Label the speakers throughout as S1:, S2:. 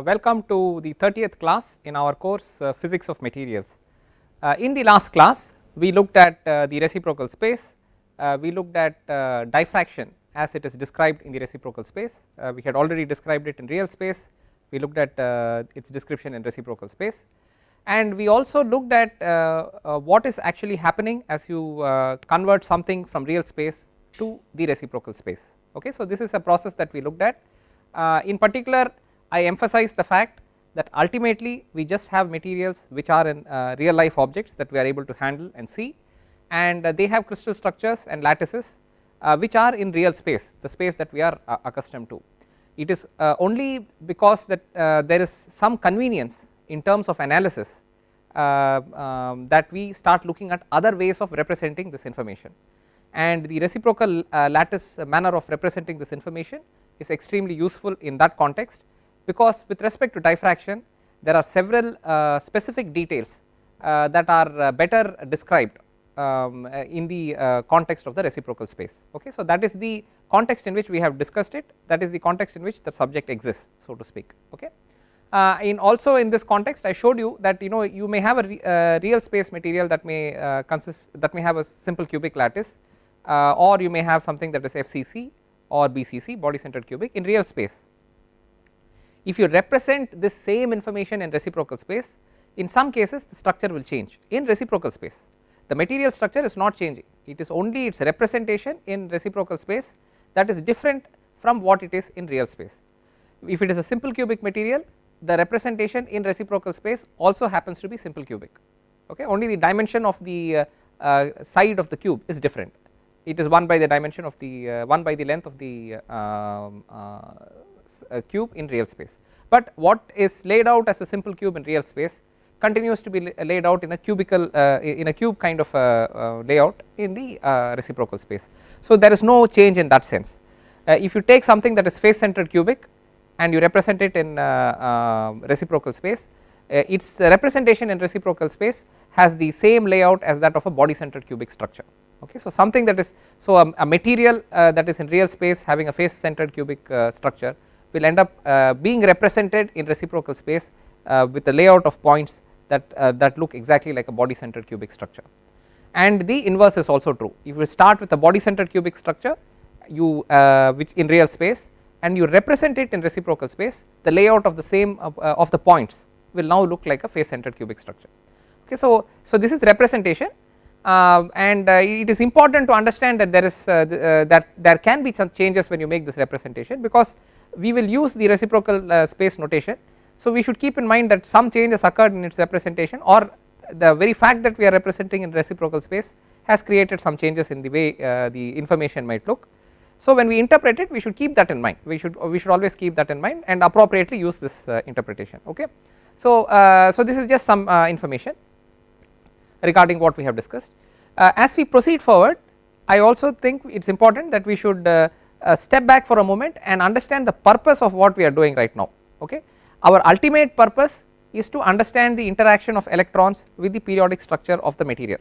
S1: Welcome to the 30th class in our course Physics of Materials. In the last class we looked at the reciprocal space, we looked at diffraction as it is described in the reciprocal space. We had already described it in real space, we looked at its description in reciprocal space, and we also looked at what is actually happening as you convert something from real space to the reciprocal space. Okay, so this is a process that we looked at. In particular, I emphasize the fact that ultimately we just have materials which are in real life objects that we are able to handle and see, and they have crystal structures and lattices which are in real space, the space that we are accustomed to. It is only because that there is some convenience in terms of analysis that we start looking at other ways of representing this information, and the reciprocal lattice manner of representing this information is extremely useful in that context, because with respect to diffraction there are several specific details that are better described in the context of the reciprocal space. Okay, so that is the context in which we have discussed it, that is the context in which the subject exists, so to speak. Okay, also in this context I showed you that you may have a real space material that may have a simple cubic lattice, or you may have something that is FCC or BCC, body centered cubic, in real space. If you represent this same information in reciprocal space, in some cases the structure will change. In reciprocal space the material structure is not changing, it is only its representation in reciprocal space that is different from what it is in real space. If it is a simple cubic material, the representation in reciprocal space also happens to be simple cubic. Okay, only the dimension of the side of the cube is different, it is 1 by the dimension of the 1 by the length of the cube in real space, but what is laid out as a simple cube in real space continues to be laid out in a cubical in a cube kind of layout in the reciprocal space. So there is no change in that sense. If you take something that is face centered cubic and you represent it in reciprocal space, its representation in reciprocal space has the same layout as that of a body centered cubic structure. Okay, so something that is a material that is in real space having a face centered cubic structure will end up being represented in reciprocal space with a layout of points that look exactly like a body centered cubic structure, and the inverse is also true. If you start with a body centered cubic structure which in real space and you represent it in reciprocal space, the layout of the same of the points will now look like a face centered cubic structure. Okay, so this is representation, and it is important to understand that there is that there can be some changes when you make this representation, because we will use the reciprocal space notation. So we should keep in mind that some change has occurred in its representation, or the very fact that we are representing in reciprocal space has created some changes in the way the information might look. So when we interpret it, we should keep that in mind, we should always keep that in mind and appropriately use this interpretation. Okay, so this is just some information regarding what we have discussed. As we proceed forward, I also think it is important that we should step back for a moment and understand the purpose of what we are doing right now. Okay, our ultimate purpose is to understand the interaction of electrons with the periodic structure of the material,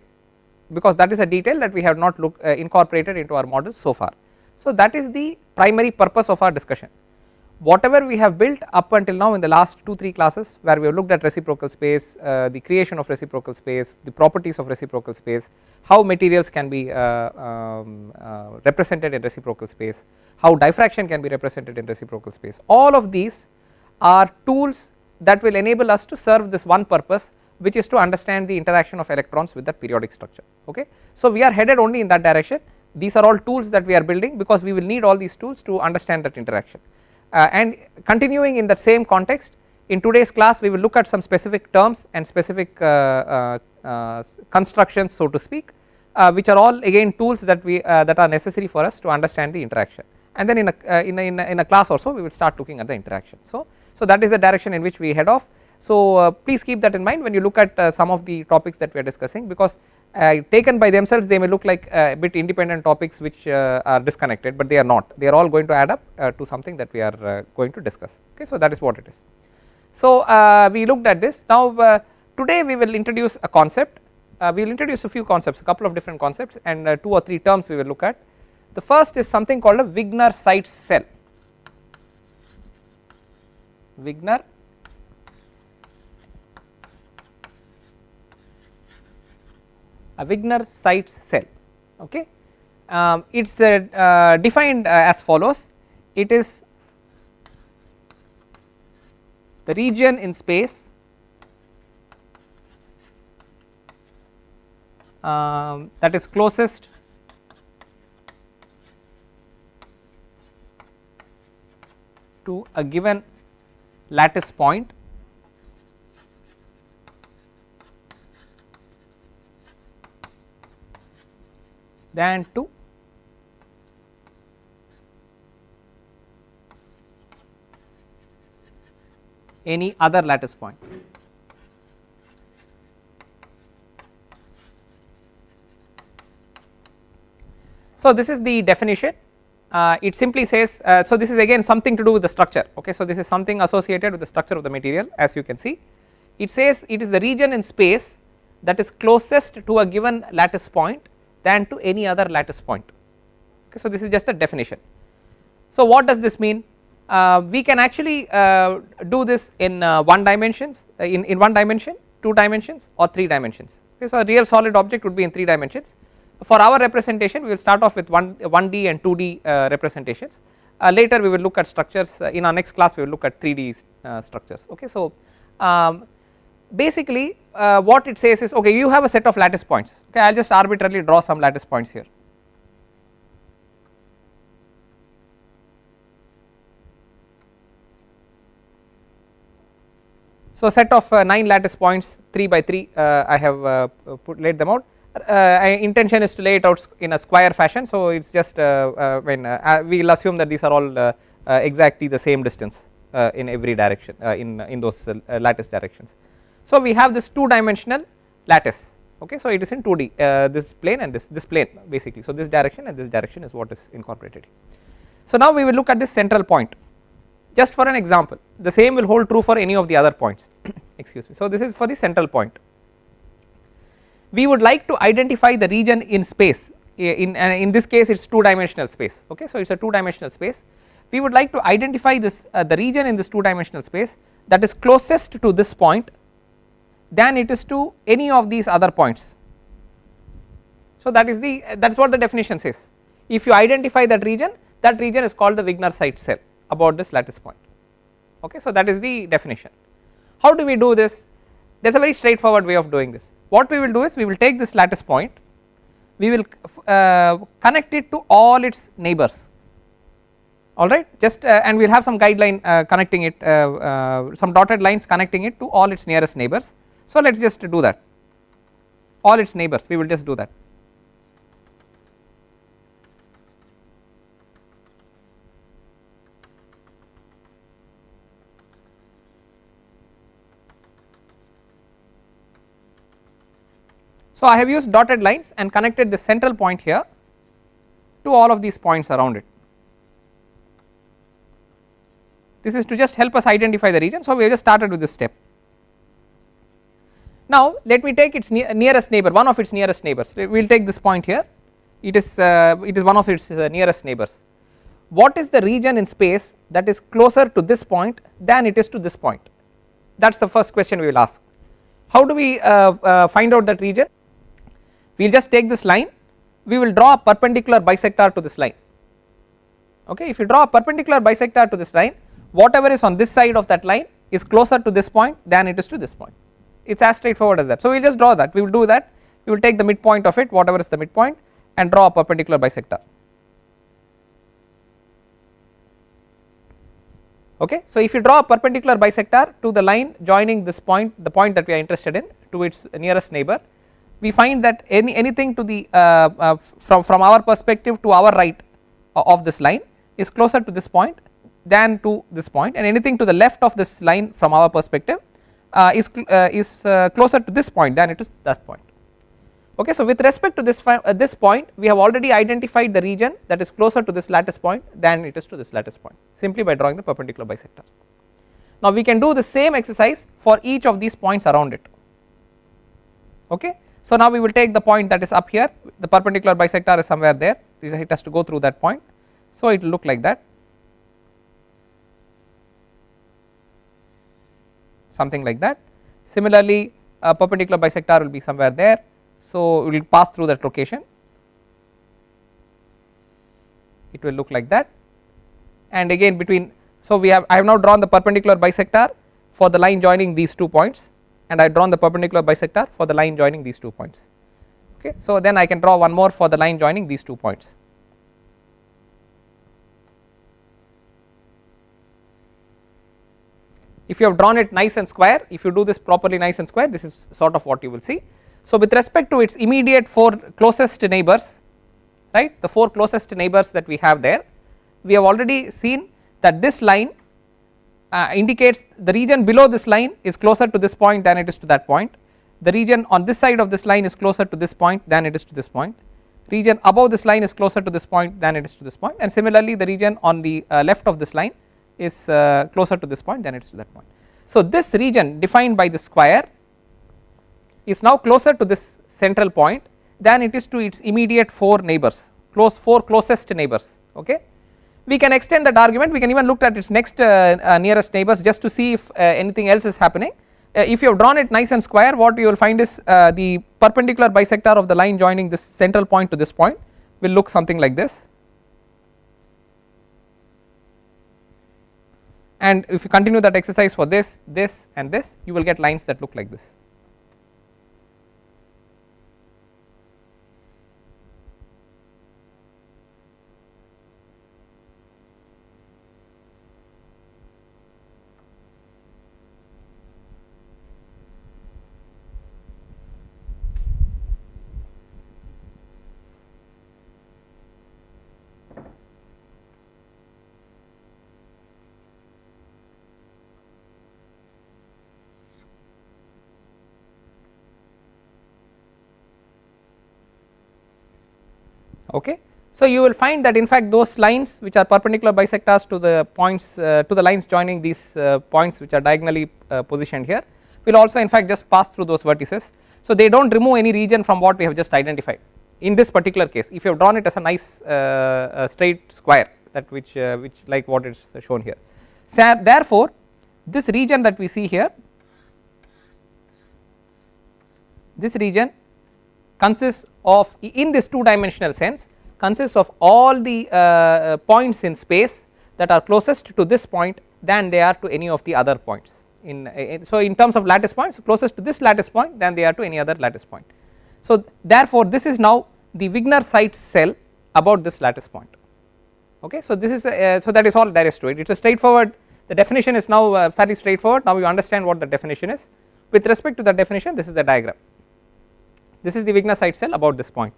S1: because that is a detail that we have not incorporated into our model so far. So that is the primary purpose of our discussion. Whatever we have built up until now in the last 2-3 classes, where we have looked at reciprocal space, the creation of reciprocal space, the properties of reciprocal space, how materials can be represented in reciprocal space, how diffraction can be represented in reciprocal space, all of these are tools that will enable us to serve this one purpose, which is to understand the interaction of electrons with that periodic structure. Okay, so we are headed only in that direction. These are all tools that we are building because we will need all these tools to understand that interaction. And continuing in that same context, in today's class we will look at some specific terms and specific constructions, so to speak, which are all again tools that are necessary for us to understand the interaction, and then in a class or so we will start looking at the interaction. So that is the direction in which we head off. So please keep that in mind when you look at some of the topics that we are discussing, because taken by themselves they may look like a bit independent topics which are disconnected, but they are not, they are all going to add up to something that we are going to discuss. Okay, so that is what it is. So we looked at this. Now today we will introduce a concept, we will introduce a few concepts, a couple of different concepts, and 2 or 3 terms we will look at. The first is something called a Wigner Seitz cell. Wigner a Wigner Seitz cell. Okay. It is defined as follows. It is the region in space that is closest to a given lattice point than to any other lattice point. So, this is the definition. It simply says, so this is again something to do with the structure. Okay. So, this is something associated with the structure of the material, as you can see. It says it is the region in space that is closest to a given lattice point than to any other lattice point. Okay. So, this is just a definition. So, what does this mean? We can actually do this in one dimensions, in one dimension, 2 dimensions or 3 dimensions. Okay. So, a real solid object would be in 3 dimensions. For our representation, we will start off with 1D and 2D representations. Later we will look at structures. In our next class we will look at 3D structures. Okay. So, basically what it says is, okay, you have a set of lattice points. Okay, I will just arbitrarily draw some lattice points here. So, set of 9 lattice points 3 by 3 I have laid them out. Intention is to lay it out in a square fashion. So, it is just when we will assume that these are all exactly the same distance in every direction in those lattice directions. So, we have this 2 dimensional lattice. Okay. So, it is in 2D, this plane and this plane basically. So, this direction and this direction is what is incorporated. So, now we will look at this central point just for an example. The same will hold true for any of the other points excuse me. So, this is for the central point. We would like to identify the region in space, in this case it is 2 dimensional space. Okay. So, it is a 2 dimensional space. We would like to identify this the region in this 2 dimensional space that is closest to this point than it is to any of these other points. So, that is what the definition says. If you identify that region is called the Wigner Seitz cell about this lattice point. Okay. So, that is the definition. How do we do this? There is a very straightforward way of doing this. What we will do is we will take this lattice point, we will connect it to all its neighbors, alright, just and we will have some guideline connecting it, some dotted lines connecting it to all its nearest neighbors. So, let us just do that, all its neighbors, we will just do that. So, I have used dotted lines and connected the central point here to all of these points around it. This is to just help us identify the region. So, we have just started with this step. Now, let me take its nearest neighbor, one of its nearest neighbors. We will take this point here, it is one of its nearest neighbors. What is the region in space that is closer to this point than it is to this point? That is the first question we will ask. How do we find out that region? We will just take this line, we will draw a perpendicular bisector to this line. Okay. If you draw a perpendicular bisector to this line, whatever is on this side of that line is closer to this point than it is to this point. It is as straightforward as that. So, we will just draw that, we will do that, we will take the midpoint of it, whatever is the midpoint, and draw a perpendicular bisector. Okay. So, if you draw a perpendicular bisector to the line joining this point, the point that we are interested in, to its nearest neighbor, we find that anything to the from our perspective to our right of this line is closer to this point than to this point, and anything to the left of this line from our perspective is closer to this point than it is that point. Okay. So, with respect to this point, we have already identified the region that is closer to this lattice point than it is to this lattice point, simply by drawing the perpendicular bisector. Now, we can do the same exercise for each of these points around it. Okay. So, now we will take the point that is up here, the perpendicular bisector is somewhere there, it has to go through that point. So, it will look like that, something like that. Similarly, a perpendicular bisector will be somewhere there, So, we will pass through that location, it will look like that, and again between. So, I have now drawn the perpendicular bisector for the line joining these 2 points, and I have drawn the perpendicular bisector for the line joining these 2 points. Okay. So, then I can draw one more for the line joining these 2 points. If you have drawn it nice and square, if you do this properly nice and square, this is sort of what you will see. So, with respect to its immediate 4 closest neighbors, right, the 4 closest neighbors that we have there, we have already seen that this line indicates the region below this line is closer to this point than it is to that point, the region on this side of this line is closer to this point than it is to this point, region above this line is closer to this point than it is to this point, and similarly the region on the left of this line is closer to this point than it is to that point. So, this region defined by the square is now closer to this central point than it is to its immediate 4 neighbors, 4 closest neighbors. Okay. We can extend that argument, we can even look at its next nearest neighbors just to see if anything else is happening. If you have drawn it nice and square, what you will find is the perpendicular bisector of the line joining this central point to this point will look something like this. And if you continue that exercise for this, this and this, you will get lines that look like this. Okay. So, you will find that in fact those lines which are perpendicular bisectors to the points to the lines joining these points which are diagonally positioned here will also in fact just pass through those vertices. So, they do not remove any region from what we have just identified in this particular case. If you have drawn it as a nice straight square, that which like what is shown here. So, therefore, this region that we see here, this region consists of, in this 2 dimensional sense, consists of all the points in space that are closest to this point than they are to any of the other points so in terms of lattice points, closest to this lattice point than they are to any other lattice point. So, therefore, this is now the Wigner Seitz cell about this lattice point. Okay. So, this is so that is all there is to it. It is a straightforward, the definition is now fairly straightforward. Now, you understand what the definition is. With respect to the definition, this is the diagram. This is the Wigner Seitz cell about this point.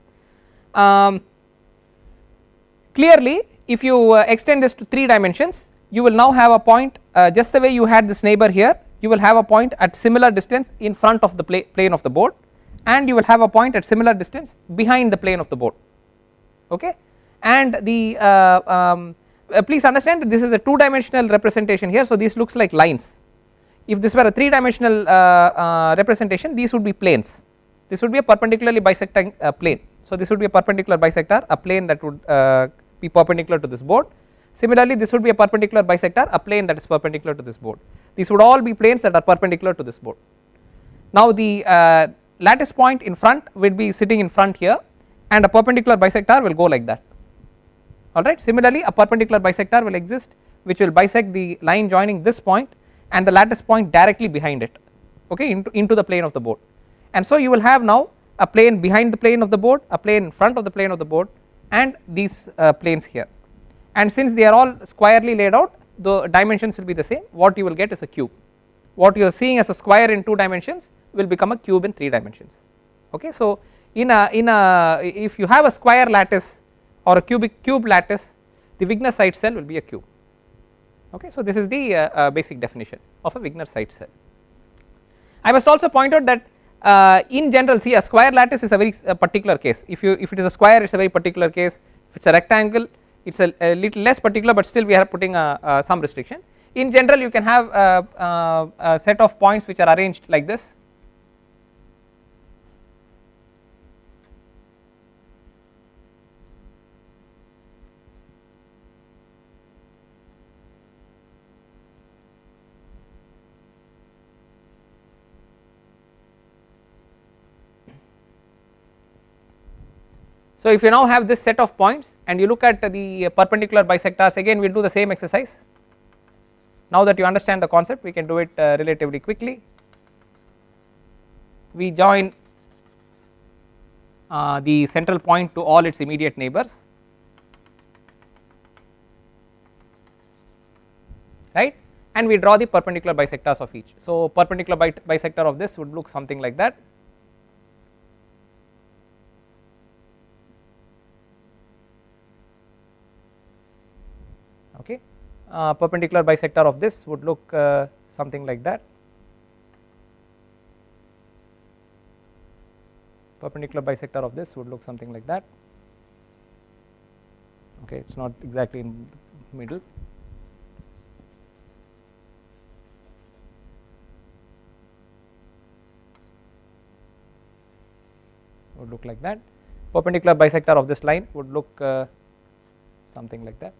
S1: Clearly, if you extend this to 3 dimensions, you will now have a point just the way you had this neighbor here, you will have a point at similar distance in front of the plane of the board, and you will have a point at similar distance behind the plane of the board. Okay. And the please understand that this is a 2 dimensional representation here. So, this looks like lines. If this were a 3 dimensional representation, these would be planes. This would be a perpendicularly bisecting plane. So, this would be a perpendicular bisector, a plane that would be perpendicular to this board. Similarly, this would be a perpendicular bisector, a plane that is perpendicular to this board. These would all be planes that are perpendicular to this board. Now, the lattice point in front will be sitting in front here, and a perpendicular bisector will go like that. Alright. Similarly, a perpendicular bisector will exist which will bisect the line joining this point and the lattice point directly behind it, okay, into the plane of the board. And so, you will have now a plane behind the plane of the board, a plane in front of the plane of the board, and these planes here. And since they are all squarely laid out, the dimensions will be the same. What you will get is a cube. What you are seeing as a square in 2 dimensions will become a cube in 3 dimensions. Okay. So, if you have a square lattice or a cube lattice, the Wigner Seitz cell will be a cube. Okay. So, this is the basic definition of a Wigner Seitz cell. I must also point out that in general, see, a square lattice is a very particular case. If it is a square, it is a very particular case. If it is a rectangle, it is a little less particular, but still we are putting some restriction. In general, you can have a set of points which are arranged like this. So if you now have this set of points and you look at the perpendicular bisectors, again we will do the same exercise. Now that you understand the concept, we can do it relatively quickly. We join the central point to all its immediate neighbors, right, and we draw the perpendicular bisectors of each. So perpendicular bisector of this would look something like that. Okay, perpendicular bisector of this would look something like that. Perpendicular bisector of this would look something like that. Okay, it is not exactly in the middle. Would look like that. Perpendicular bisector of this line would look something like that.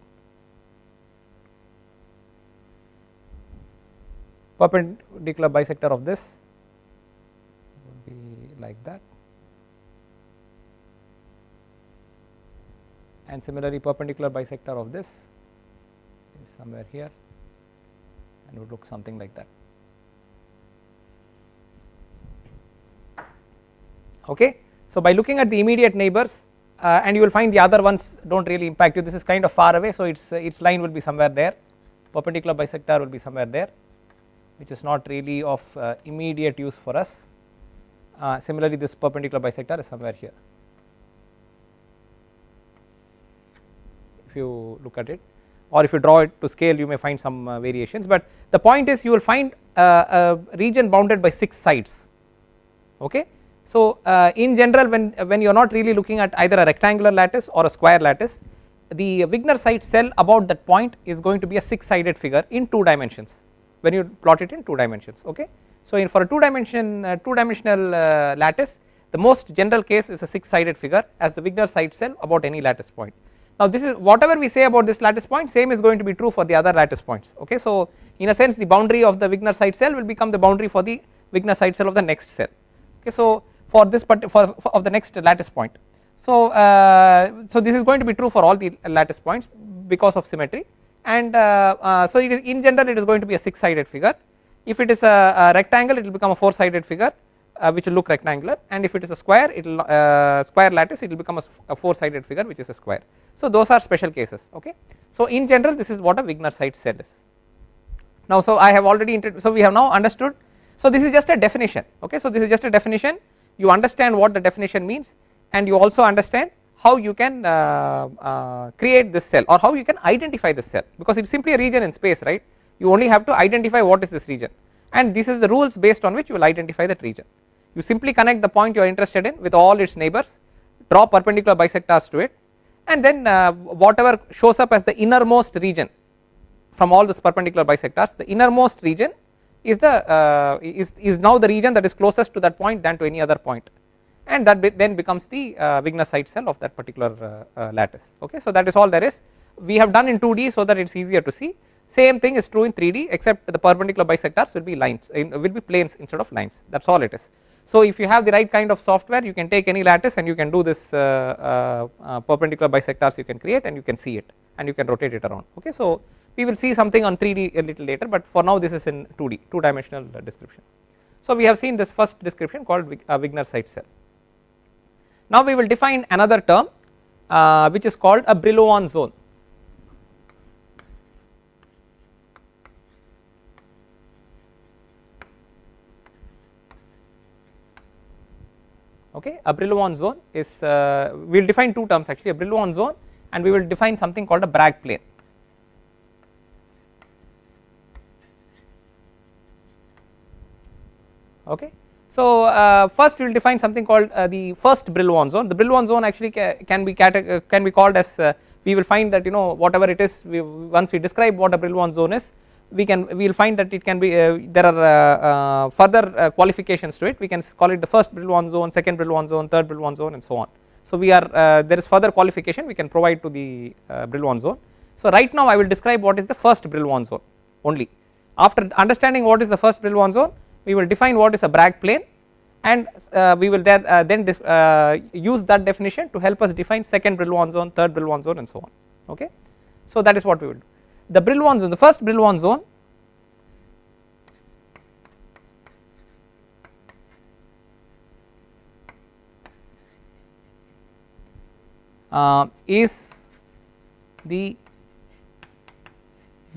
S1: Perpendicular bisector of this would be like that, and similarly perpendicular bisector of this is somewhere here and would look something like that. Okay. So by looking at the immediate neighbors and you will find the other ones do not really impact you, this is kind of far away, so its line will be somewhere there, perpendicular bisector will be somewhere there, which is not really of immediate use for us. Similarly this perpendicular bisector is somewhere here, if you look at it, or if you draw it to scale you may find some variations, but the point is you will find a region bounded by 6 sides. Okay. So in general when you are not really looking at either a rectangular lattice or a square lattice, the Wigner Seitz cell about that point is going to be a 6-sided figure in 2 dimensions when you plot it in 2 dimensions. Okay. So for a 2-dimensional lattice, the most general case is a 6-sided figure as the Wigner Seitz cell about any lattice point. Now this is whatever we say about this lattice point, same is going to be true for the other lattice points. Okay. So in a sense the boundary of the Wigner Seitz cell will become the boundary for the Wigner Seitz cell of the next cell. Okay. So for this for of the next lattice point. So so this is going to be true for all the lattice points because of symmetry, and so it is in general it is going to be a 6-sided figure. If it is a rectangle it will become a 4-sided figure which will look rectangular, and if it is a square it will square lattice it will become a 4-sided figure which is a square. So those are special cases. Okay. So in general this is what a Wigner Seitz cell is. Now so I have already so we have now understood, so this is just a definition. Okay. So this is just a definition, you understand what the definition means and you also understand how you can create this cell or how you can identify this cell, because it is simply a region in space, right. You only have to identify what is this region, and this is the rules based on which you will identify that region. You simply connect the point you are interested in with all its neighbors, draw perpendicular bisectors to it, and then whatever shows up as the innermost region from all these perpendicular bisectors, the innermost region is the is now the region that is closest to that point than to any other point, and that then becomes the Wigner Seitz cell of that particular lattice. Okay. So that is all there is. We have done in 2D so that it is easier to see. Same thing is true in 3D, except the perpendicular bisectors will be lines, will be planes instead of lines. That is all it is. So if you have the right kind of software, you can take any lattice and you can do this perpendicular bisectors you can create, and you can see it and you can rotate it around. Okay. So we will see something on 3D a little later, but for now this is in 2D, 2-dimensional description. So we have seen this first description called Wigner Seitz cell. Now we will define another term which is called a Brillouin zone. Okay, a Brillouin zone is we will define 2 terms actually, a Brillouin zone, and we will define something called a Bragg plane. Okay. So first we will define something called the first Brillouin zone. The Brillouin zone actually can be called as we will find that whatever it is, once we describe what a Brillouin zone is, we will find that it can be there are further qualifications to it. We can call it the first Brillouin zone, second Brillouin zone, third Brillouin zone, and so on. So we are there is further qualification we can provide to the Brillouin zone. So right now I will describe what is the first Brillouin zone only. After understanding what is the first Brillouin zone, we will define what is a Bragg plane, and we will then use that definition to help us define second Brillouin zone, third Brillouin zone and so on. Okay. So that is what we will do. The Brillouin zone, the first Brillouin zone is the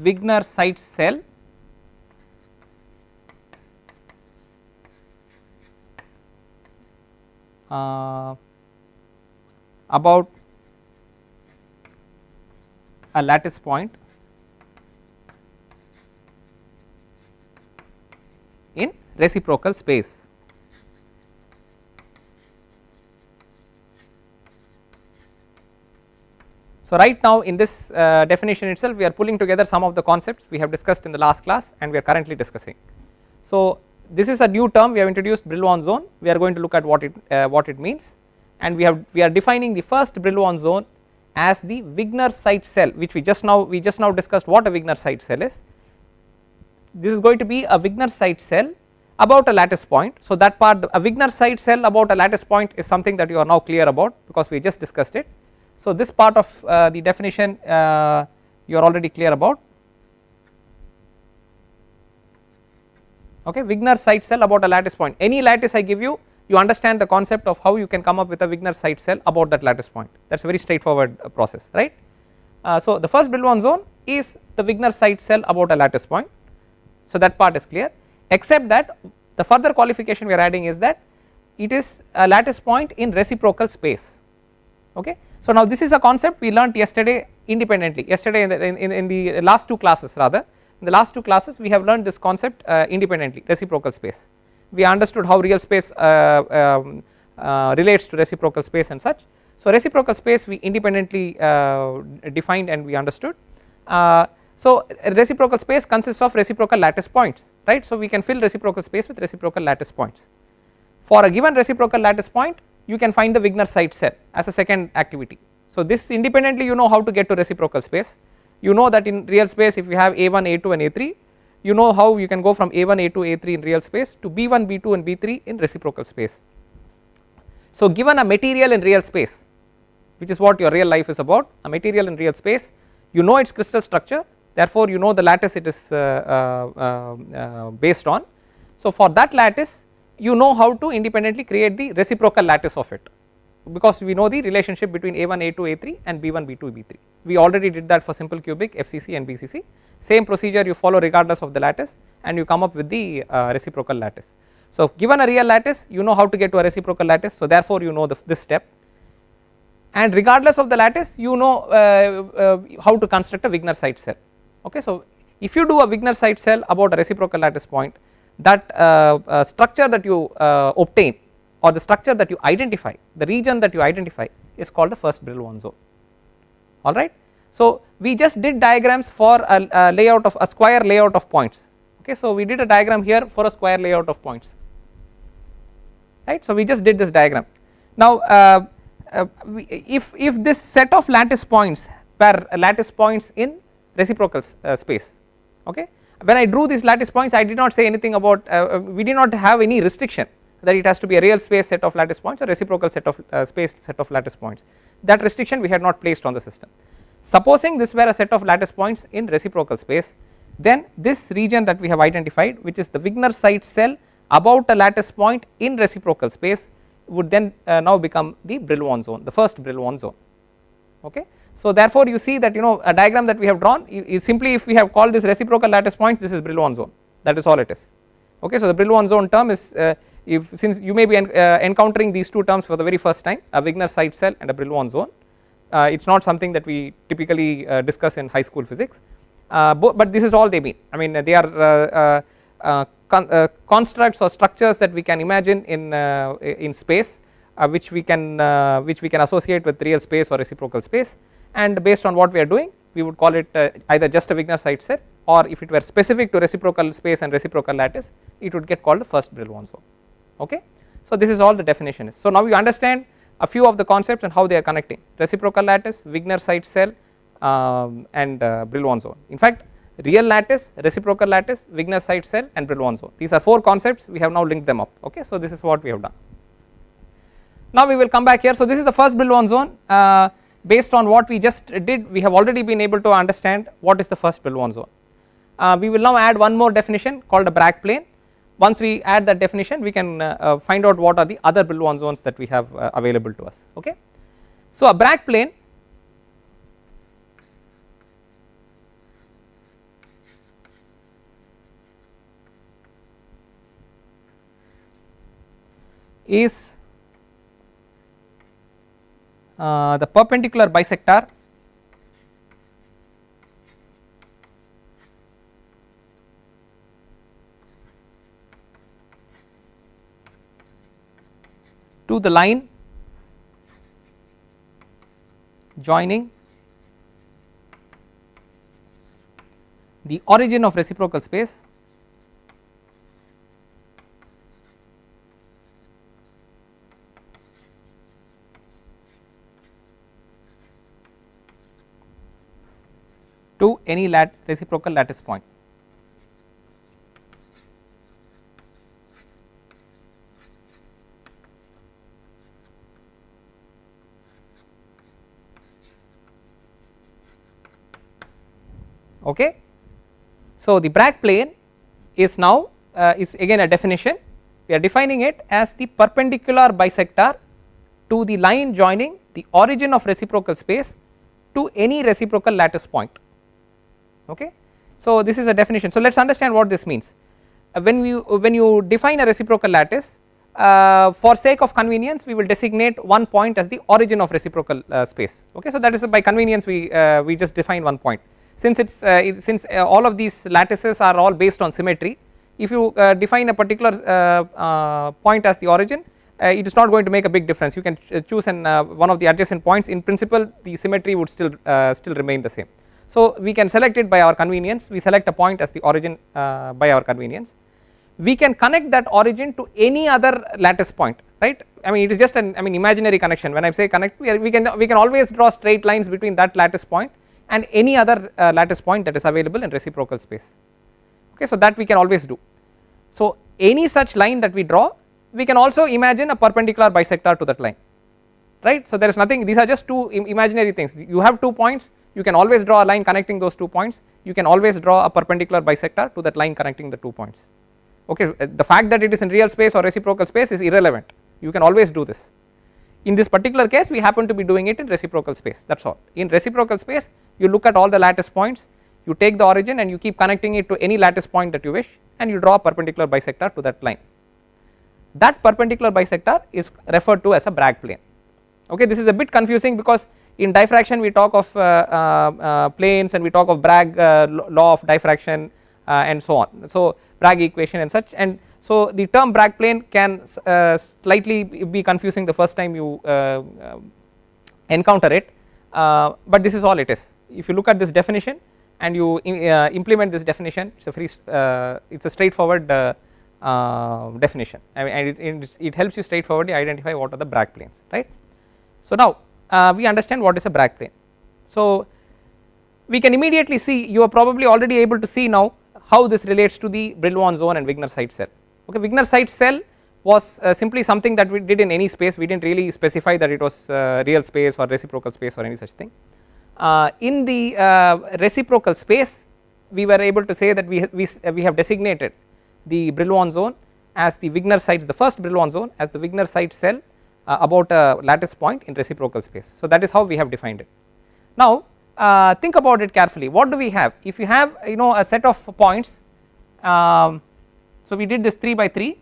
S1: Wigner Seitz cell about a lattice point in reciprocal space. So right now in this definition itself we are pulling together some of the concepts we have discussed in the last class and we are currently discussing. So this is a new term we have introduced, Brillouin zone. We are going to look at what it means, and we are defining the first Brillouin zone as the Wigner Seitz cell, which we just now discussed what a Wigner Seitz cell is. This is going to be a Wigner Seitz cell about a lattice point. So that part, a Wigner Seitz cell about a lattice point is something that you are now clear about because we just discussed it. So this part of the definition you are already clear about. Okay, Wigner Seitz cell about a lattice point. Any lattice I give you, you understand the concept of how you can come up with a Wigner Seitz cell about that lattice point. That is a very straightforward process, right. So the first Brillouin zone is the Wigner Seitz cell about a lattice point. So that part is clear, except that the further qualification we are adding is that it is a lattice point in reciprocal space. Okay. So now this is a concept we learnt yesterday independently, in the last two classes rather. In the last two classes we have learned this concept independently, reciprocal space. We understood how real space relates to reciprocal space and such. So reciprocal space we independently defined and we understood. So reciprocal space consists of reciprocal lattice points, right. So we can fill reciprocal space with reciprocal lattice points. For a given reciprocal lattice point you can find the Wigner Seitz cell as a second activity. So this independently you know how to get to reciprocal space. You know that in real space if you have A1, A2 and A3, you know how you can go from A1, A2, A3 in real space to B1, B2 and B3 in reciprocal space. So given a material in real space, which is what your real life is about, a material in real space, you know its crystal structure, therefore you know the lattice it is based on. So for that lattice you know how to independently create the reciprocal lattice of it, because we know the relationship between A1, A2, A3 and B1, B2, B3. We already did that for simple cubic, FCC and BCC. Same procedure you follow regardless of the lattice and you come up with the reciprocal lattice. So given a real lattice you know how to get to a reciprocal lattice, so therefore you know this step, and regardless of the lattice you know how to construct a Wigner Seitz cell. Okay, so if you do a Wigner Seitz cell about a reciprocal lattice point, that structure that you obtain or the structure that you identify, the region that you identify is called the first Brillouin zone. Alright. So we just did diagrams for a layout of a square layout of points. Okay, so we did a diagram here for a square layout of points, right. So we just did this diagram. Now if this set of lattice points were lattice points in reciprocal space, okay, when I drew these lattice points I did not say anything about we did not have any restriction that it has to be a real space set of lattice points or reciprocal set of space set of lattice points. That restriction we had not placed on the system. Supposing this were a set of lattice points in reciprocal space, then this region that we have identified, which is the Wigner Seitz cell about a lattice point in reciprocal space, would then now become the Brillouin zone, the first Brillouin zone. Okay. So therefore you see that a diagram that we have drawn is simply, if we have called this reciprocal lattice points, this is Brillouin zone, that is all it is. Okay. So the Brillouin zone term is since you may be encountering these two terms for the very first time, a Wigner Seitz cell and a Brillouin zone, it is not something that we typically discuss in high school physics, but this is all they mean. I mean they are constructs or structures that we can imagine in space, which we can associate with real space or reciprocal space, and based on what we are doing we would call it either just a Wigner Seitz cell, or if it were specific to reciprocal space and reciprocal lattice it would get called the first Brillouin zone. Okay. So this is all the definition is. So now you understand a few of the concepts and how they are connecting: reciprocal lattice, Wigner Seitz cell and Brillouin zone. In fact real lattice, reciprocal lattice, Wigner Seitz cell and Brillouin zone. These are 4 concepts, we have now linked them up. Okay, so this is what we have done. Now we will come back here. So this is the first Brillouin zone. Based on what we just did, we have already been able to understand what is the first Brillouin zone. We will now add one more definition called a Bragg plane. Once we add that definition, we can find out what are the other Brillouin zones that we have available to us. Okay, so a Bragg plane is the perpendicular bisector to the line joining the origin of reciprocal space to any reciprocal lattice point. Okay. So the Bragg plane is now is again a definition. We are defining it as the perpendicular bisector to the line joining the origin of reciprocal space to any reciprocal lattice point. Okay. So this is a definition. So let us understand what this means. When you define a reciprocal lattice, for sake of convenience we will designate one point as the origin of reciprocal space. Okay. So that is by convenience we just define one point. Since since all of these lattices are all based on symmetry, if you define a particular point as the origin, it is not going to make a big difference. You can choose one of the adjacent points. In principle the symmetry would still remain the same. So we can select it by our convenience. We select a point as the origin by our convenience. We can connect that origin to any other lattice point, right? I mean it is just an imaginary connection. When I say connect, we can always draw straight lines between that lattice point and any other lattice point that is available in reciprocal space. Okay, so that we can always do. So any such line that we draw, we can also imagine a perpendicular bisector to that line, right? So there is nothing, these are just two imaginary things. You have 2 points, you can always draw a line connecting those 2 points, you can always draw a perpendicular bisector to that line connecting the 2 points. Okay, the fact that it is in real space or reciprocal space is irrelevant, you can always do this. In this particular case we happen to be doing it in reciprocal space, that is all. In reciprocal space you look at all the lattice points, you take the origin and you keep connecting it to any lattice point that you wish and you draw a perpendicular bisector to that line. That perpendicular bisector is referred to as a Bragg plane. Okay, this is a bit confusing because in diffraction we talk of planes and we talk of Bragg law of diffraction and so on. So Bragg equation and such, and so the term Bragg plane can slightly be confusing the first time you encounter it, but this is all it is. If you look at this definition and you implement this definition, it's a straightforward definition. I mean it helps you straightforwardly identify what are the Bragg planes, right? So now we understand what is a Bragg plane. So we can immediately see, you are probably already able to see now how this relates to the Brillouin zone and Wigner Seitz cell. Okay, Wigner Seitz cell was simply something that we did in any space. We did not really specify that it was real space or reciprocal space or any such thing. In the reciprocal space we were able to say that we have designated the Brillouin zone as the Wigner Seitz, the first Brillouin zone as the Wigner Seitz cell about a lattice point in reciprocal space. So that is how we have defined it. Now think about it carefully. What do we have? If you have a set of points, so we did this 3 by 3.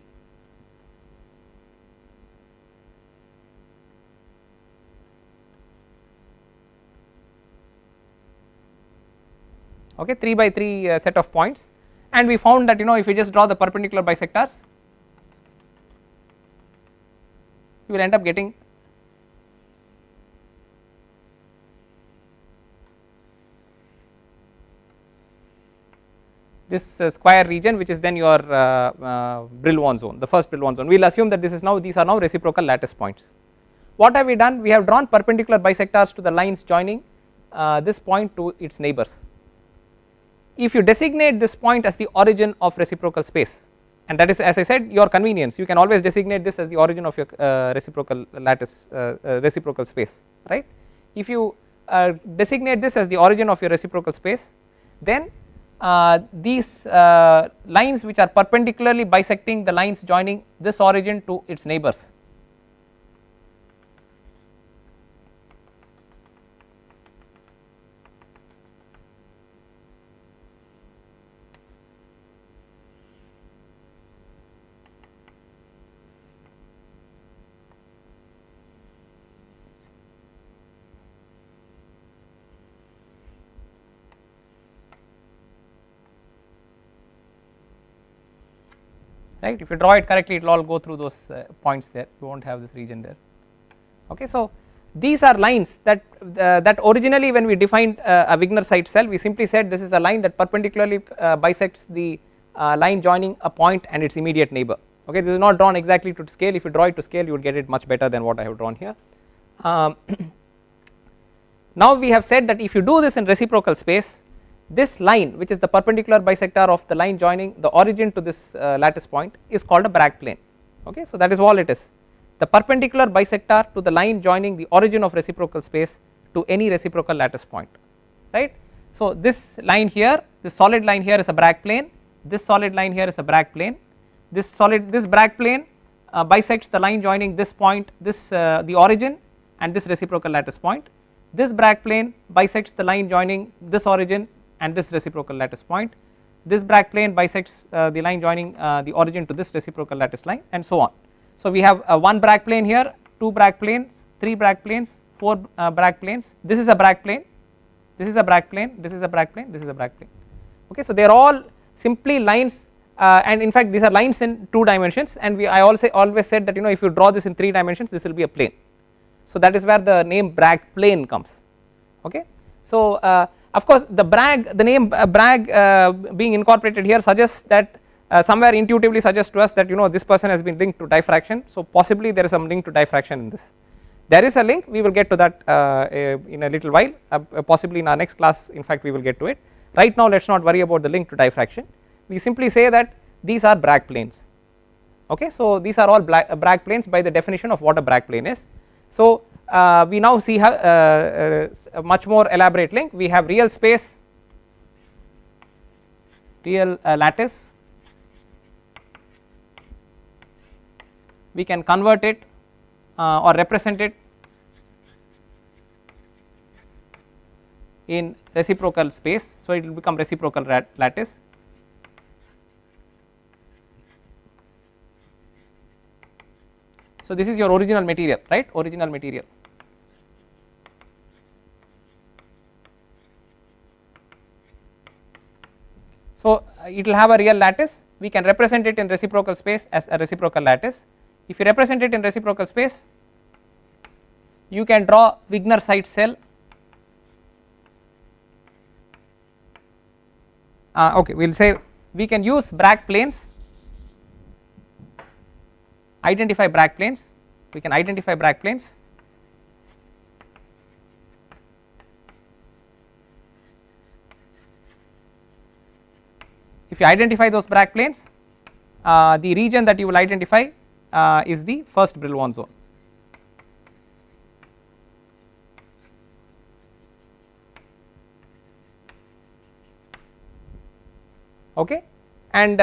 S1: Okay, 3 by 3 set of points, and we found that if you just draw the perpendicular bisectors, you will end up getting this square region, which is then your Brillouin zone, the first Brillouin zone. We will assume that these are now reciprocal lattice points. What have we done? We have drawn perpendicular bisectors to the lines joining this point to its neighbors. if you designate this point as the origin of reciprocal space, and that is, as I said, your convenience, you can always designate this as the origin of your reciprocal lattice reciprocal space, right. If you designate this as the origin of your reciprocal space, then these lines which are perpendicularly bisecting the lines joining this origin to its neighbors, right. If you draw it correctly, it will all go through those points there, you will not have this region there. Okay, so these are lines that that originally when we defined a Wigner Seitz cell, we simply said this is a line that perpendicularly bisects the line joining a point and its immediate neighbor. Okay, this is not drawn exactly to scale. If you draw it to scale, you will get it much better than what I have drawn here. Now we have said that if you do this in reciprocal space, this line which is the perpendicular bisector of the line joining the origin to this lattice point is called a Bragg plane. Okay, so that is all it is, the perpendicular bisector to the line joining the origin of reciprocal space to any reciprocal lattice point, right. So this line here, this solid line here is a Bragg plane, this solid line here is a Bragg plane, this Bragg plane bisects the line joining this point, this the origin and this reciprocal lattice point, this Bragg plane bisects the line joining this origin and this reciprocal lattice point, this Bragg plane bisects the line joining the origin to this reciprocal lattice line, and so on. So we have one Bragg plane here, two Bragg planes, three Bragg planes, four Bragg planes, this is a Bragg plane, this is a Bragg plane, this is a Bragg plane, this is a Bragg plane. Okay, so they are all simply lines, and in fact these are lines in 2 dimensions, and I also always said that if you draw this in 3 dimensions, this will be a plane. So that is where the name Bragg plane comes. Okay, so of course the name Bragg being incorporated here suggests that somewhere intuitively suggests to us that this person has been linked to diffraction, so possibly there is some link to diffraction in this. There is a link, we will get to that in a little while, possibly in our next class, in fact we will get to it. Right now let us not worry about the link to diffraction, we simply say that these are Bragg planes. Okay, so these are all Bragg planes by the definition of what a Bragg plane is. So we now see a much more elaborate link. We have real space, real lattice, we can convert it or represent it in reciprocal space, so it will become reciprocal lattice. So this is your original material, right, original material. So it will have a real lattice, we can represent it in reciprocal space as a reciprocal lattice. If you represent it in reciprocal space, you can draw Wigner Seitz cell. Okay, we will say we can use Bragg planes, identify Bragg planes, we can identify Bragg planes. If you identify those Bragg planes, the region that you will identify is the first Brillouin zone. Okay, and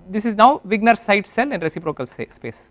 S1: this is now Wigner Seitz cell in reciprocal space.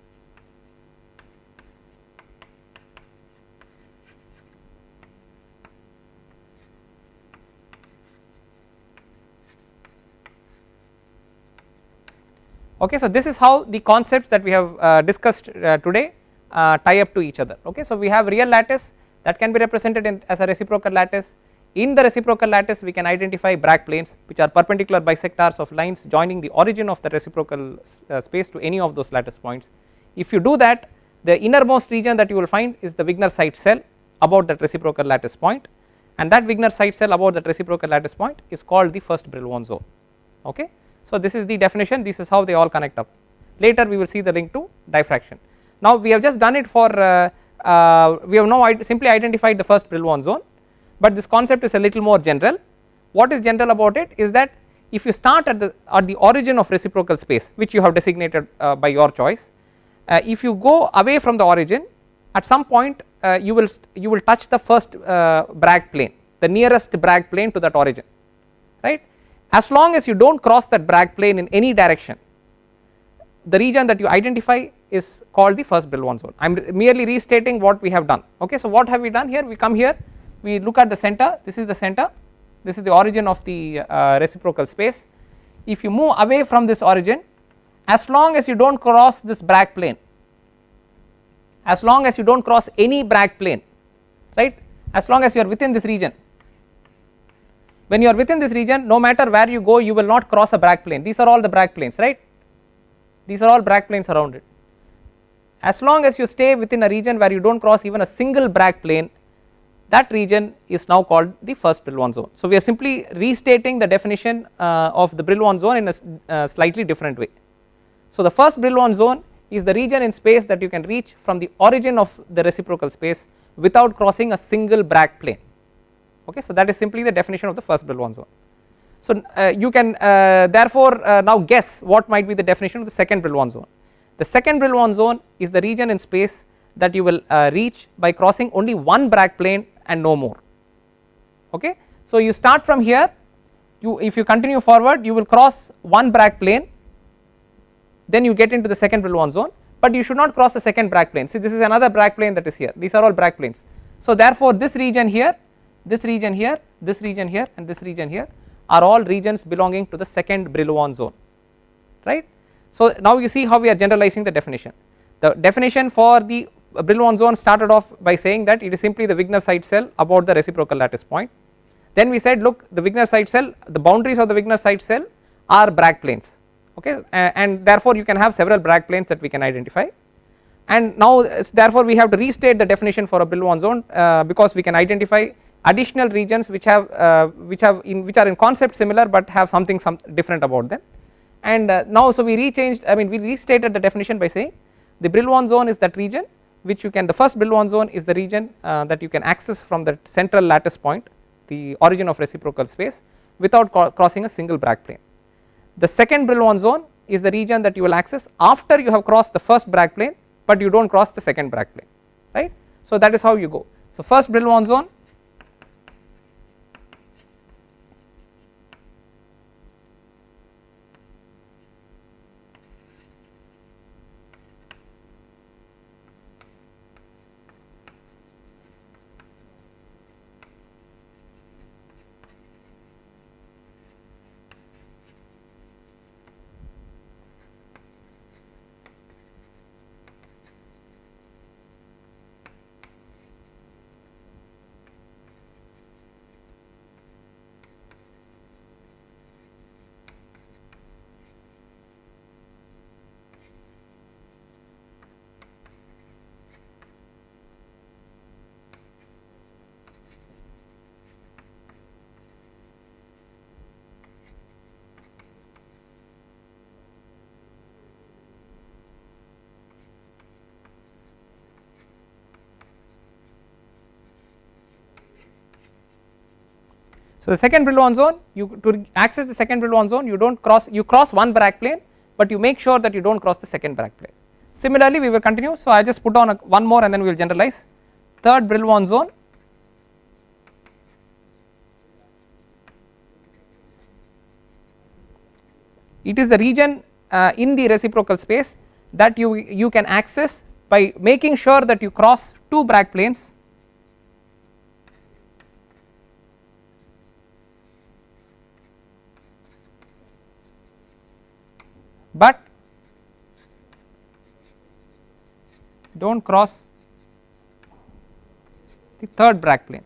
S1: Okay, so this is how the concepts that we have discussed today tie up to each other. Okay, so we have real lattice that can be represented as a reciprocal lattice. In the reciprocal lattice we can identify Bragg planes which are perpendicular bisectors of lines joining the origin of the reciprocal space to any of those lattice points. If you do that, the innermost region that you will find is the Wigner Seitz cell about that reciprocal lattice point, and that Wigner Seitz cell about that reciprocal lattice point is called the first Brillouin zone. Okay, so this is the definition, this is how they all connect up. Later we will see the link to diffraction. Now we have just done it for we have now simply identified the first Brillouin zone, but this concept is a little more general. what is general about it is that if you start at the origin of reciprocal space, which you have designated by your choice, if you go away from the origin, at some point you will touch the first Bragg plane, the nearest Bragg plane to that origin, right. As long as you do not cross that Bragg plane in any direction, the region that you identify is called the first Brillouin zone. I am merely restating what we have done. Okay, so what have we done here? We come here, we look at the center, this is the center, this is the origin of the reciprocal space. If you move away from this origin, as long as you do not cross this Bragg plane, as long as you do not cross any Bragg plane, right, as long as you are within this region, when you are within this region, no matter where you go, you will not cross a Bragg plane. These are all the Bragg planes, right, these are all Bragg planes around it. As long as you stay within a region where you do not cross even a single Bragg plane, that region is now called the first Brillouin zone. So we are simply restating the definition of the Brillouin zone in a slightly different way. So the first Brillouin zone is the region in space that you can reach from the origin of the reciprocal space without crossing a single Bragg plane. Okay, so that is simply the definition of the first Brillouin zone. So you can therefore now guess what might be the definition of the second Brillouin zone. The second Brillouin zone is the region in space that you will reach by crossing only one Bragg plane and no more. Okay, so you start from here, if you continue forward, you will cross one Bragg plane, then you get into the second Brillouin zone, but you should not cross the second Bragg plane. See, this is another Bragg plane that is here, these are all Bragg planes. So therefore this region here, this region here, this region here and this region here are all regions belonging to the second Brillouin zone, right. So now you see how we are generalizing the definition. The definition for the Brillouin zone started off by saying that it is simply the Wigner Seitz cell about the reciprocal lattice point. Then we said, look, the Wigner Seitz cell, the boundaries of the Wigner Seitz cell are Bragg planes, okay, and therefore you can have several Bragg planes that we can identify. And now therefore we have to restate the definition for a Brillouin zone because we can identify additional regions which are in concept similar but have something different about them. And now so we restated the definition by saying the Brillouin zone is that region which you can, the first Brillouin zone is the region that you can access from the central lattice point, the origin of reciprocal space, without crossing a single Bragg plane. The second Brillouin zone is the region that you will access after you have crossed the first Bragg plane, but you do not cross the second Bragg plane, right. So that is how you go. So first Brillouin zone, so the second Brillouin zone, to access the second Brillouin zone, you cross one Bragg plane, but you make sure that you do not cross the second Bragg plane. Similarly we will continue, so I just put on one more and then we will generalize. Third Brillouin zone, it is the region in the reciprocal space that you can access by making sure that you cross two Bragg planes but do not cross the third Bragg plane.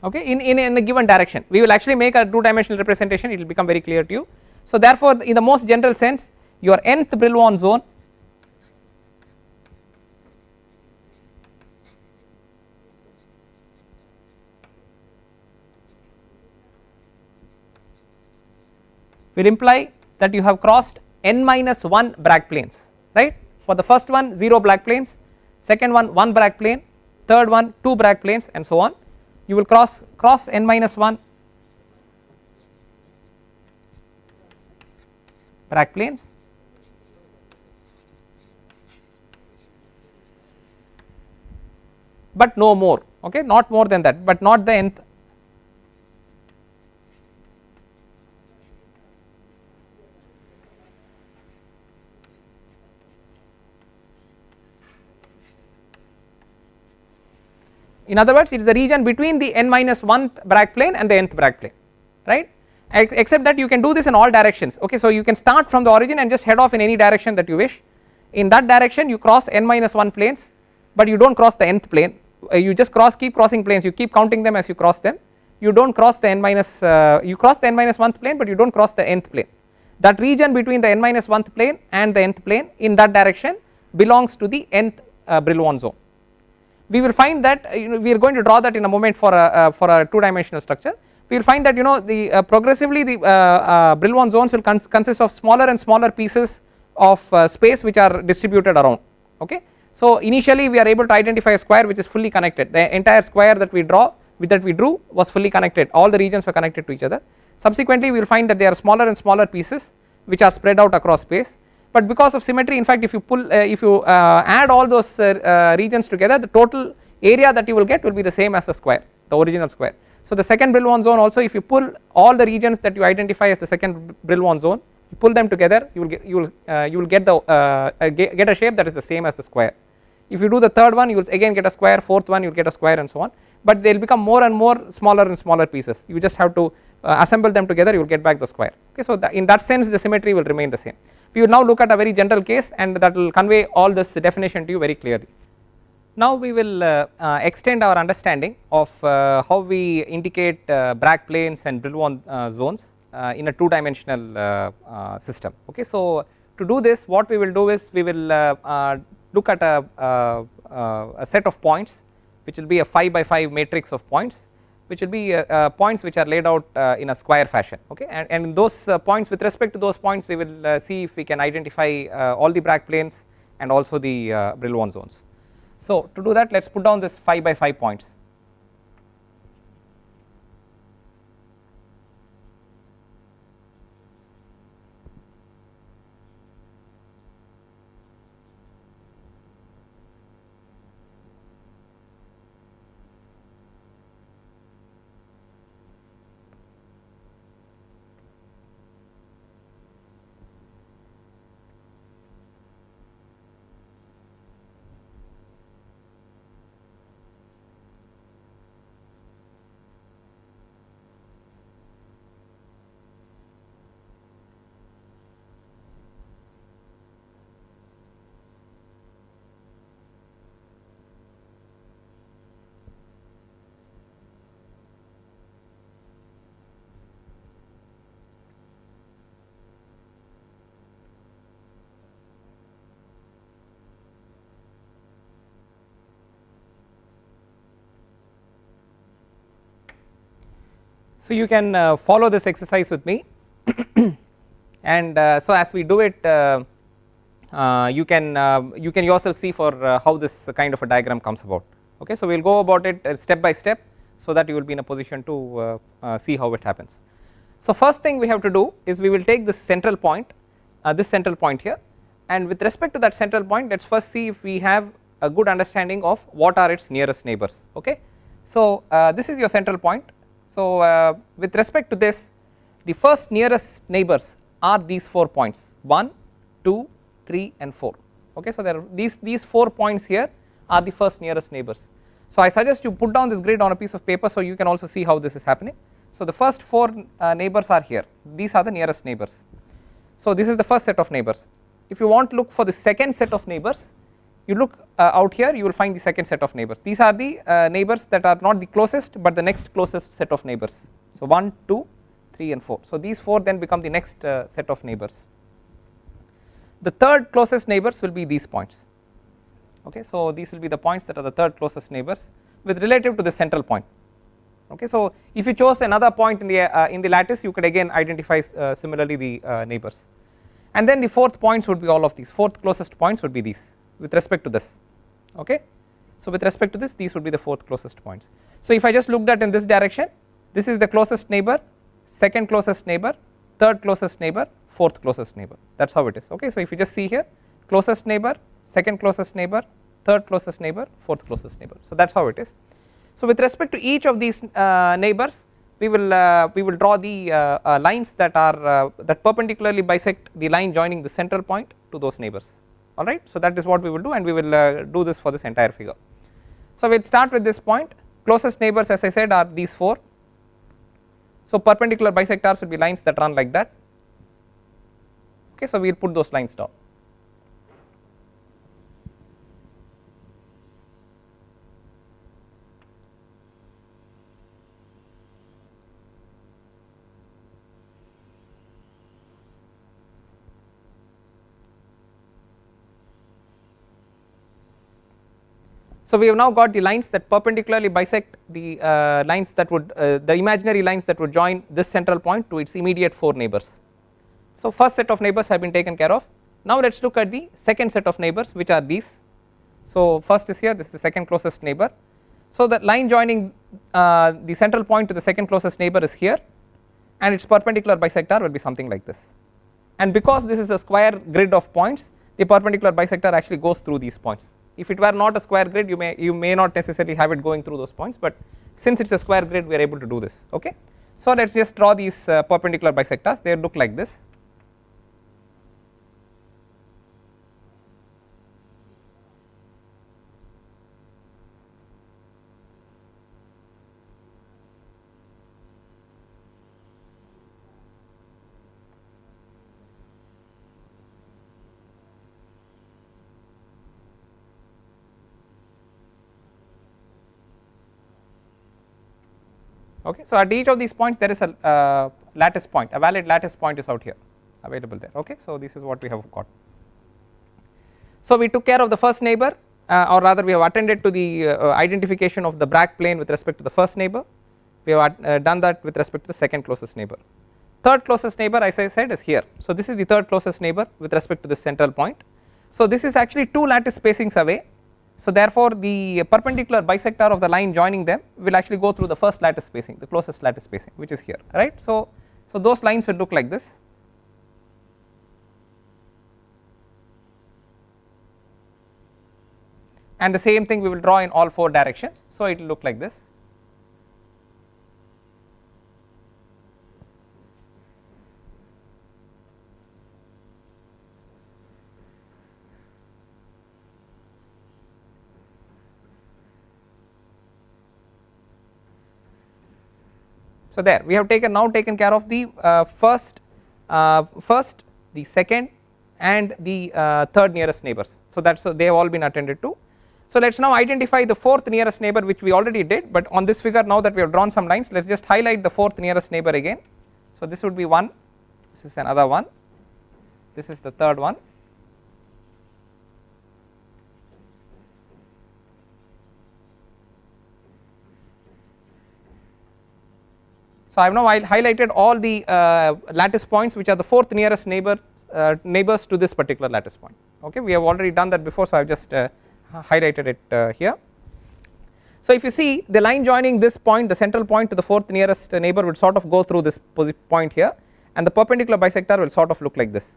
S1: Okay, in a given direction. We will actually make a two dimensional representation, it will become very clear to you. So therefore in the most general sense, your nth Brillouin zone will imply that you have crossed n minus 1 Bragg planes, right. For the first one 0 Bragg planes, second one Bragg plane, third one 2 Bragg planes, and so on. You will cross n minus 1 Bragg planes, but no more, okay, not more than that, but not the nth. In other words, it is the region between the n minus 1th Bragg plane and the nth Bragg plane, right, except that you can do this in all directions, okay. So you can start from the origin and just head off in any direction that you wish. In that direction you cross n minus 1 planes, but you do not cross the nth plane, you just keep crossing planes, you keep counting them as you cross them, you do not cross the n minus, you cross the n minus 1th plane, but you do not cross the nth plane. That region between the n minus 1th plane and the nth plane in that direction belongs to the nth Brillouin zone. We will find that, we are going to draw that in a moment for a 2 dimensional structure. We will find that the progressively the Brillouin zones will consist of smaller and smaller pieces of space which are distributed around, okay. So initially we are able to identify a square which is fully connected, the entire square that we drew was fully connected, all the regions were connected to each other. Subsequently we will find that there are smaller and smaller pieces which are spread out across space, but because of symmetry, in fact if you add all those regions together, the total area that you will get will be the same as the square, the original square. So the second Brillouin zone also, if you pull all the regions that you identify as the second Brillouin zone, you pull them together, you will get a shape that is the same as the square. If you do the third one, you will again get a square, fourth one you will get a square, and so on, but they will become more and more smaller and smaller pieces. You just have to assemble them together, you will get back the square, okay. So in that sense the symmetry will remain the same. We will now look at a very general case, and that will convey all this definition to you very clearly. Now we will extend our understanding of how we indicate Bragg planes and Brillouin zones in a 2 dimensional system, okay. So to do this, what we will do is we will look at a set of points which will be a 5 by 5 matrix of points, which will be points which are laid out in a square fashion, okay, and those points, with respect to those points we will see if we can identify all the Bragg planes and also the Brillouin zones. So to do that, let us put down this 5 by 5 points. So you can follow this exercise with me and so as we do it you can yourself see for how this kind of a diagram comes about, okay. So we will go about it step by step so that you will be in a position to see how it happens. So first thing we have to do is we will take this central point here, and with respect to that central point, let us first see if we have a good understanding of what are its nearest neighbors, okay. So this is your central point. So with respect to this, the first nearest neighbors are these 4 points, 1, 2, 3 and 4, okay. So there are these 4 points here are the first nearest neighbors. So I suggest you put down this grid on a piece of paper so you can also see how this is happening. So the first 4 neighbors are here, these are the nearest neighbors. So this is the first set of neighbors. If you want to look for the second set of neighbors, you look out here, you will find the second set of neighbors. These are the neighbors that are not the closest but the next closest set of neighbors. So 1, 2, 3 and 4. So these 4 then become the next set of neighbors. The third closest neighbors will be these points, okay. So these will be the points that are the third closest neighbors with relative to the central point, okay. So if you chose another point in the lattice, you could again identify similarly the neighbors, and then the fourth points would be all of these, fourth closest points would be these with respect to this, okay. So with respect to this, these would be the fourth closest points. So if I just looked at in this direction, this is the closest neighbor, second closest neighbor, third closest neighbor, fourth closest neighbor, that is how it is, okay. So if you just see here, closest neighbor, second closest neighbor, third closest neighbor, fourth closest neighbor, so that is how it is. So with respect to each of these neighbors, we will draw the lines that are that perpendicularly bisect the line joining the central point to those neighbors, alright. So that is what we will do, and we will do this for this entire figure. So we will start with this point. Closest neighbors, as I said, are these 4. So perpendicular bisectors will be lines that run like that, okay. So we will put those lines down. So we have now got the lines that perpendicularly bisect the lines that would the imaginary lines that would join this central point to its immediate 4 neighbors. So first set of neighbors have been taken care of. Now let us look at the second set of neighbors, which are these. So first is here, this is the second closest neighbor. So the line joining the central point to the second closest neighbor is here, and its perpendicular bisector will be something like this. And because this is a square grid of points, the perpendicular bisector actually goes through these points. If it were not a square grid, you may not necessarily have it going through those points, but since it is a square grid, we are able to do this, okay. So let us just draw these perpendicular bisectors. They look like this. Okay. So at each of these points there is a lattice point, a valid lattice point is out here available there, okay. So this is what we have got. So we took care of the first neighbor, or rather we have attended to the identification of the Bragg plane with respect to the first neighbor. We have done that with respect to the second closest neighbor. Third closest neighbor, as I said, is here. So this is the third closest neighbor with respect to the central point. So this is actually 2 lattice spacings away. So therefore the perpendicular bisector of the line joining them will actually go through the first lattice spacing, the closest lattice spacing, which is here, right. So those lines will look like this. And the same thing we will draw in all 4 directions, so it will look like this. So there we have now taken care of the first, the second and the third nearest neighbors. So they have all been attended to. So let us now identify the fourth nearest neighbor, which we already did, but on this figure now that we have drawn some lines, let us just highlight the fourth nearest neighbor again. So this would be 1, this is another one, this is the third one. So I have now highlighted all the lattice points which are the fourth nearest neighbors to this particular lattice point, okay. We have already done that before, so I have just highlighted it here. So if you see the line joining this point, the central point, to the fourth nearest neighbor would sort of go through this point here, and the perpendicular bisector will sort of look like this,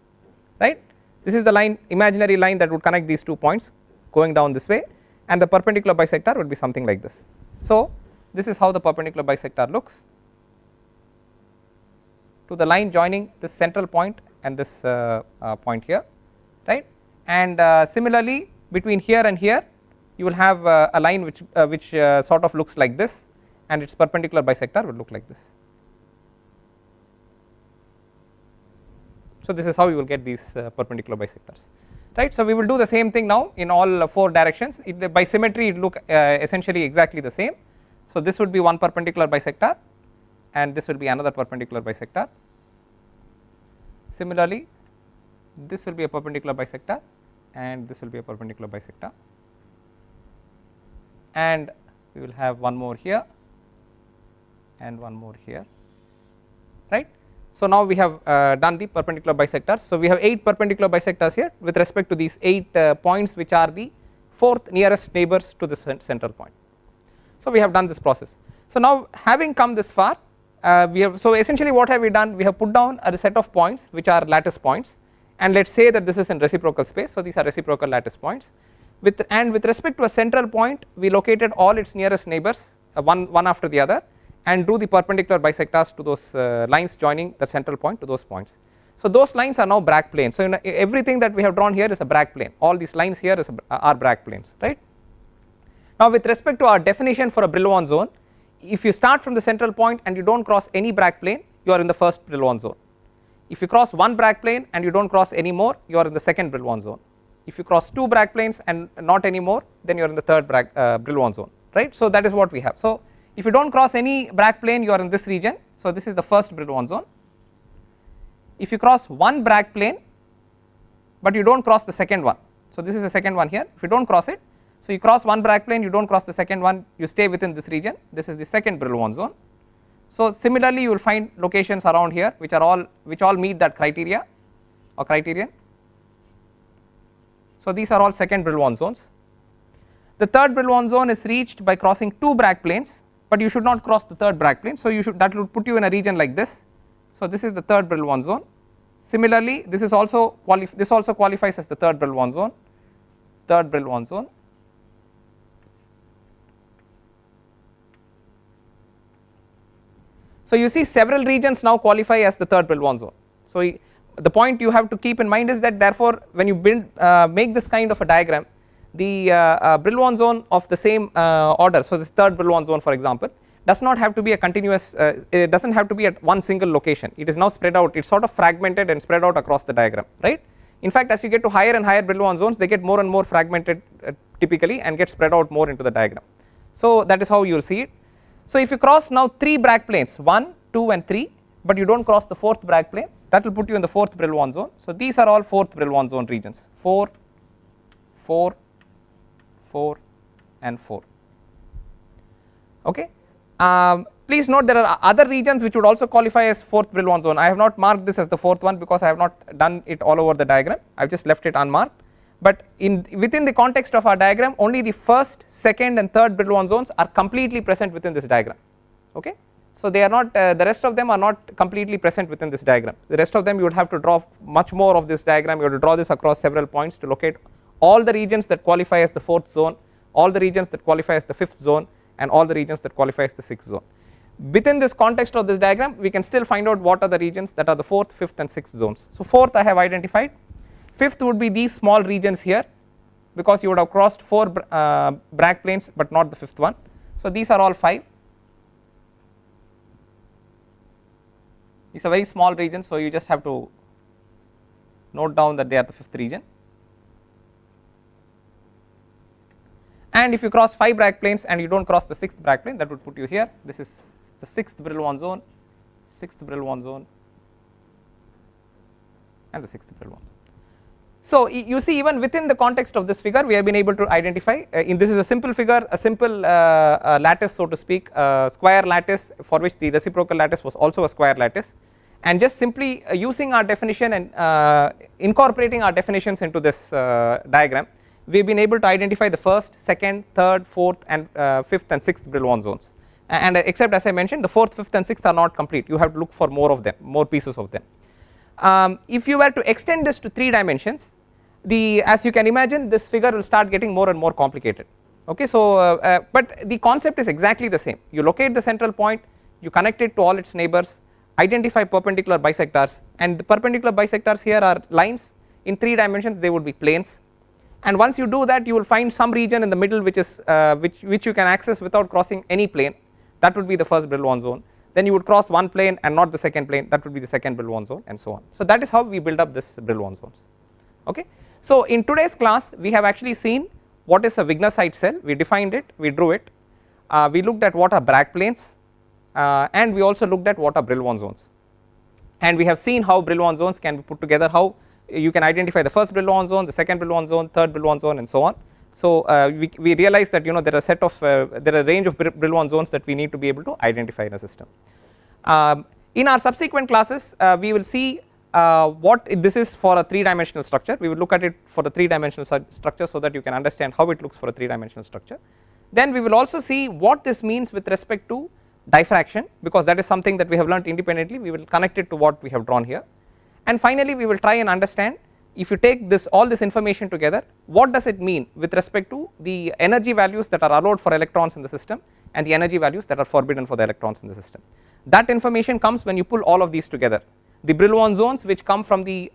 S1: right. This is the line, imaginary line, that would connect these 2 points going down this way, and the perpendicular bisector would be something like this. So this is how the perpendicular bisector looks to the line joining this central point and this point here, right. And similarly between here and here you will have a line which sort of looks like this, and its perpendicular bisector will look like this. So this is how you will get these perpendicular bisectors, right. So we will do the same thing now in all 4 directions. By symmetry it look essentially exactly the same. So this would be one perpendicular bisector, and this will be another perpendicular bisector. Similarly this will be a perpendicular bisector, and this will be a perpendicular bisector, and we will have one more here and one more here, right. So now we have done the perpendicular bisectors. So we have 8 perpendicular bisectors here with respect to these 8 points which are the fourth nearest neighbors to this central point. So we have done this process. So now having come this far, so essentially what have we done, we have put down a set of points which are lattice points, and let us say that this is in reciprocal space, so these are reciprocal lattice points, and with respect to a central point we located all its nearest neighbors one after the other and drew the perpendicular bisectors to those lines joining the central point to those points. So those lines are now Bragg planes. So everything that we have drawn here is a Bragg plane, all these lines here are Bragg planes, right. Now with respect to our definition for a Brillouin zone, if you start from the central point and you do not cross any Bragg plane, you are in the first Brillouin zone. If you cross one Bragg plane and you do not cross any more, you are in the second Brillouin zone. If you cross two Bragg planes and not any more, then you are in the third Brillouin zone, right. So that is what we have. So if you do not cross any Bragg plane, you are in this region, so this is the first Brillouin zone. If you cross one Bragg plane but you do not cross the second one, so this is the second one here, if you do not cross it, so you cross one Bragg plane, you do not cross the second one, you stay within this region, this is the second Brillouin zone. So similarly you will find locations around here which all meet that criteria or criterion. So these are all second Brillouin zones. The third Brillouin zone is reached by crossing two Bragg planes, but you should not cross the third Bragg plane, so that will put you in a region like this. So this is the third Brillouin zone. Similarly this also qualifies as the third Brillouin zone, third Brillouin zone. So you see several regions now qualify as the third Brillouin zone. So the point you have to keep in mind is that therefore when you make this kind of a diagram, the Brillouin zone of the same order, so this third Brillouin zone for example, does not have to be a continuous, it does not have to be at one single location, it is now spread out, it is sort of fragmented and spread out across the diagram, right. In fact as you get to higher and higher Brillouin zones, they get more and more fragmented typically and get spread out more into the diagram. So that is how you will see it. So if you cross now three Bragg planes, 1, 2 and 3, but you do not cross the fourth Bragg plane, that will put you in the fourth Brillouin zone. So these are all fourth Brillouin zone regions, 4, 4, 4 and 4, okay. Please note there are other regions which would also qualify as fourth Brillouin zone. I have not marked this as the fourth one because I have not done it all over the diagram, I have just left it unmarked, but within the context of our diagram only the first, second and third Brillouin zones are completely present within this diagram, okay. So they are not, the rest of them are not completely present within this diagram, the rest of them you would have to draw much more of this diagram, you have to draw this across several points to locate all the regions that qualify as the fourth zone, all the regions that qualify as the fifth zone and all the regions that qualify as the sixth zone. Within this context of this diagram we can still find out what are the regions that are the fourth, fifth and sixth zones. So fourth I have identified, fifth would be these small regions here because you would have crossed four Bragg planes but not the fifth one. So these are all 5. These are very small regions, so you just have to note down that they are the fifth region. And if you cross 5 Bragg planes and you do not cross the sixth Bragg plane, that would put you here. This is the sixth Brillouin zone, sixth Brillouin zone and the sixth Brillouin. So you see even within the context of this figure we have been able to identify, this is a simple figure, a simple lattice so to speak, square lattice for which the reciprocal lattice was also a square lattice, and just simply using our definition and incorporating our definitions into this diagram, we have been able to identify the first, second, third, fourth and fifth and sixth Brillouin zones, and except as I mentioned the fourth, fifth and sixth are not complete, you have to look for more of them, more pieces of them. If you were to extend this to 3 dimensions, as you can imagine this figure will start getting more and more complicated, okay. So but the concept is exactly the same, you locate the central point, you connect it to all its neighbors, identify perpendicular bisectors, and the perpendicular bisectors here are lines, in 3 dimensions they would be planes, and once you do that you will find some region in the middle which is which you can access without crossing any plane, that would be the first Brillouin zone. Then you would cross one plane and not the second plane, that would be the second Brillouin zone and so on. So that is how we build up this Brillouin zones, okay. So in today's class we have actually seen what is a Wigner Seitz cell, we defined it, we drew it, we looked at what are Bragg planes and we also looked at what are Brillouin zones, and we have seen how Brillouin zones can be put together, how you can identify the first Brillouin zone, the second Brillouin zone, third Brillouin zone and so on. So we realized that there are a set of there are a range of Brillouin zones that we need to be able to identify in a system. In our subsequent classes we will see this is for a 3-dimensional structure. We will look at it for the 3-dimensional structure so that you can understand how it looks for a 3-dimensional structure. Then we will also see what this means with respect to diffraction, because that is something that we have learnt independently. We will connect it to what we have drawn here, and finally we will try and understand, if you take this all this information together, what does it mean with respect to the energy values that are allowed for electrons in the system and the energy values that are forbidden for the electrons in the system. That information comes when you pull all of these together, the Brillouin zones which come from the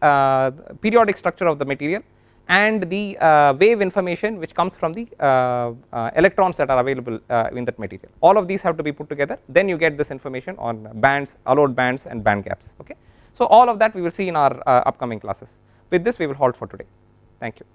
S1: periodic structure of the material, and the wave information which comes from the electrons that are available in that material. All of these have to be put together, then you get this information on bands, allowed bands and band gaps. Okay. So all of that we will see in our upcoming classes. With this we will halt for today. Thank you.